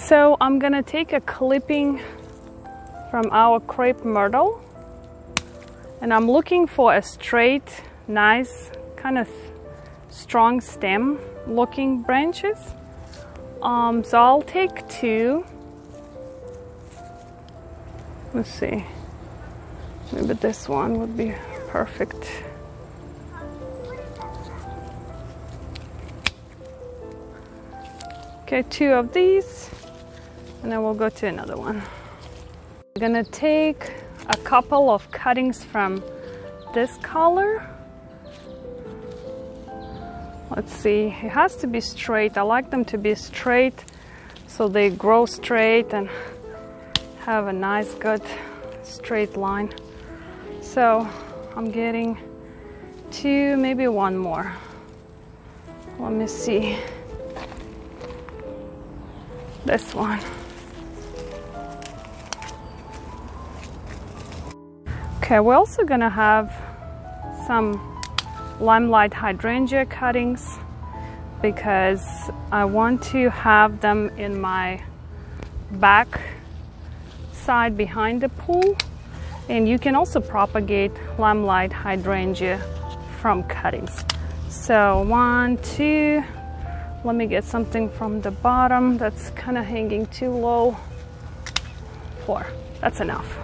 So I'm gonna take a clipping from our crepe myrtle, and I'm looking for a straight, nice, kind of strong stem looking branches. So I'll take 2. Let's see, maybe this one would be perfect. Okay, 2 of these, and then we'll go to another one. I'm gonna take a couple of cuttings from this color. Let's see, it has to be straight. I like them to be straight so they grow straight and have a nice good straight line. So I'm getting 2, maybe 1 more. Let me see. This one. Okay, we're also gonna have some limelight hydrangea cuttings because I want to have them in my back side behind the pool, and you can also propagate limelight hydrangea from cuttings. So 1, 2, let me get something from the bottom that's kind of hanging too low. 4, that's enough.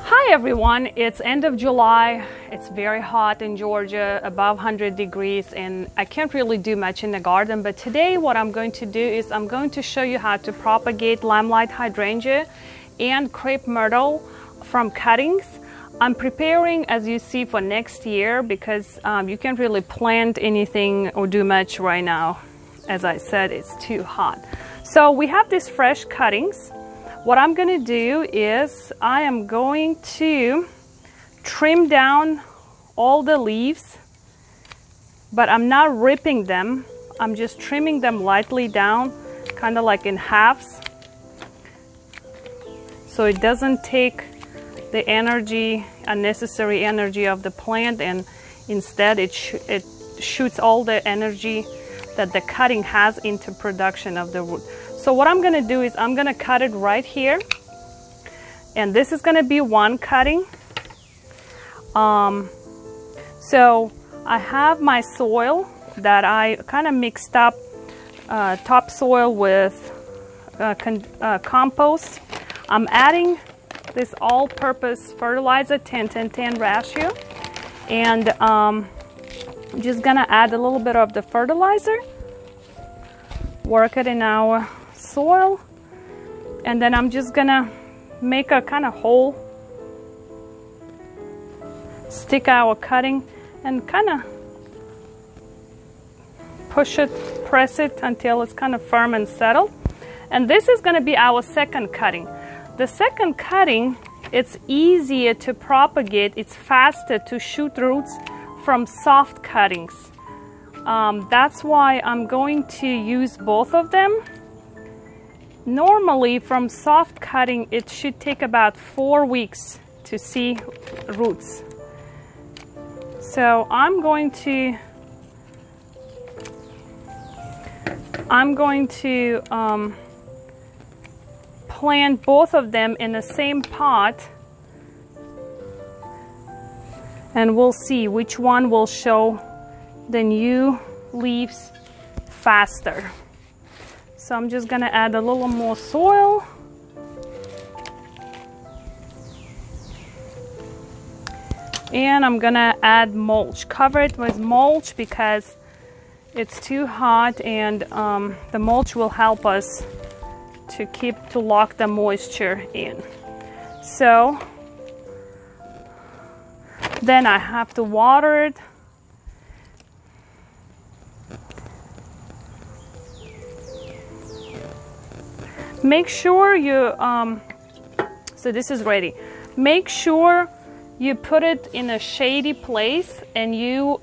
Hi everyone, it's end of July. It's very hot in Georgia, above 100 degrees, and I can't really do much in the garden, but today what I'm going to do is I'm going to show you how to propagate limelight hydrangea and crepe myrtle from cuttings. I'm preparing, as you see, for next year because you can't really plant anything or do much right now. As I said, it's too hot. So we have these fresh cuttings. What I'm going to do is I am going to trim down all the leaves, but I'm not ripping them. I'm just trimming them lightly down, kind of like in halves, so it doesn't take the energy, unnecessary energy of the plant, and instead it shoots all the energy that the cutting has into production of the root. So what I'm gonna do is I'm gonna cut it right here, and this is gonna be 1 cutting. So I have my soil that I kind of mixed up topsoil with compost. I'm adding this all-purpose fertilizer, 10-10-10 ratio, and I'm just gonna add a little bit of the fertilizer, work it in our soil, and then I'm just gonna make a kind of hole, stick our cutting, and kind of push it, press it until it's kind of firm and settled. And this is going to be our second cutting. The second cutting, it's easier to propagate, it's faster to shoot roots from soft cuttings. That's why I'm going to use both of them. Normally from soft cutting it should take about 4 weeks to see roots. So I'm going to plant both of them in the same pot, and we'll see which one will show the new leaves faster. So I'm just gonna add a little more soil. And I'm gonna add mulch. Cover it with mulch because it's too hot, and the mulch will help us to lock the moisture in. So then I have to water it. Make sure you, so this is ready. Make sure you put it in a shady place and you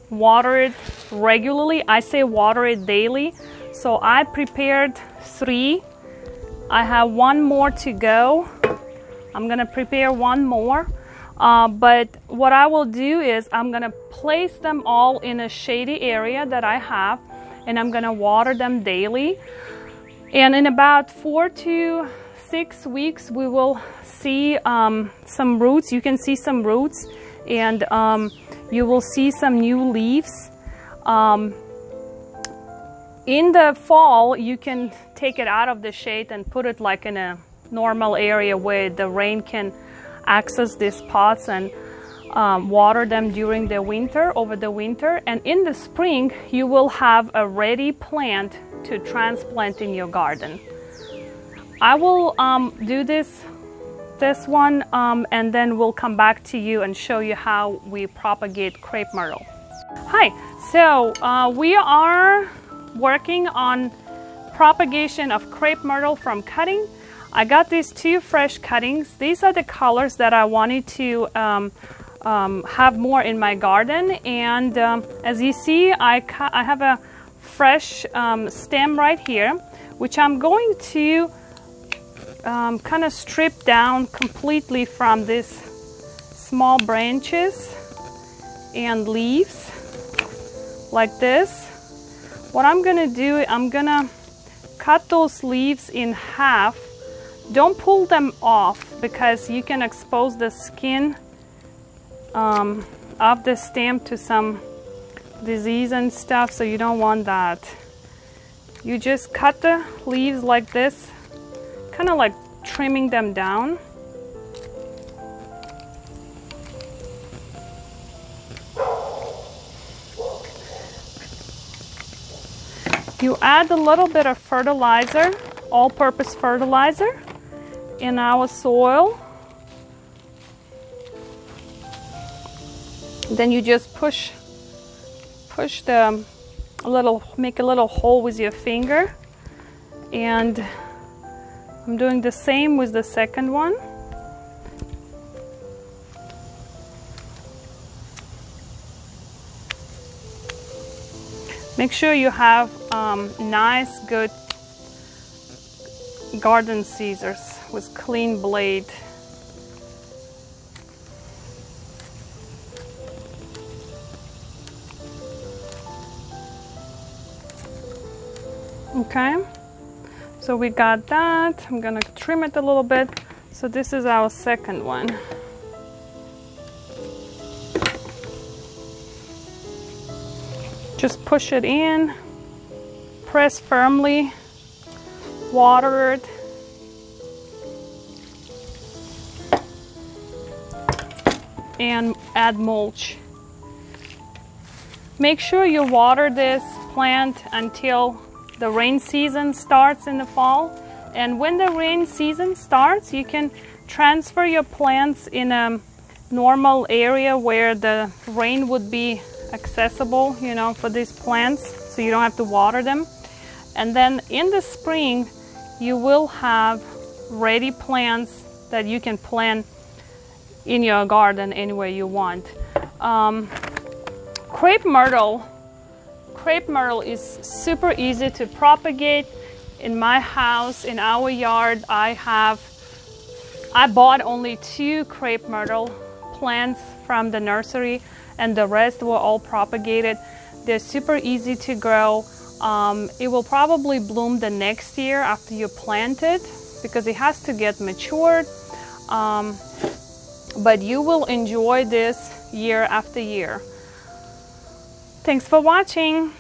water it regularly. I say water it daily. So I prepared 3. I have 1 more to go. I'm gonna prepare 1 more. But what I will do is I'm gonna place them all in a shady area that I have, and I'm gonna water them daily. And in about 4 to 6 weeks, we will see some roots. You can see some roots, and you will see some new leaves. In the fall, you can take it out of the shade and put it like in a normal area where the rain can access these pots, and water them during the winter, over the winter. And in the spring, you will have a ready plant to transplant in your garden. I will do this one, and then we'll come back to you and show you how we propagate crepe myrtle. Hi, so we are working on propagation of crepe myrtle from cutting. I got these 2 fresh cuttings. These are the colors that I wanted to have more in my garden, and as you see, I have a fresh stem right here, which I'm going to kind of strip down completely from these small branches and leaves like this. What I'm gonna do, I'm gonna cut those leaves in half. Don't pull them off, because you can expose the skin of the stem to some disease and stuff, so you don't want that. You just cut the leaves like this, kind of like trimming them down. You add a little bit of fertilizer, all-purpose fertilizer, in our soil. Then you just push make a little hole with your finger, and I'm doing the same with the second one. Make sure you have nice, good garden scissors with clean blade. Okay, so we got that. I'm gonna trim it a little bit. So this is our second one. Just push it in, press firmly, water it. And add mulch. Make sure you water this plant until the rain season starts in the fall. And when the rain season starts, you can transfer your plants in a normal area where the rain would be accessible, you know, for these plants, so you don't have to water them. And then in the spring, you will have ready plants that you can plant in your garden anywhere you want. Crepe myrtle is super easy to propagate. In my house, in our yard, I bought only 2 crepe myrtle plants from the nursery, and the rest were all propagated. They're super easy to grow. It will probably bloom the next year after you plant it, because it has to get matured. But you will enjoy this year after year. Thanks for watching.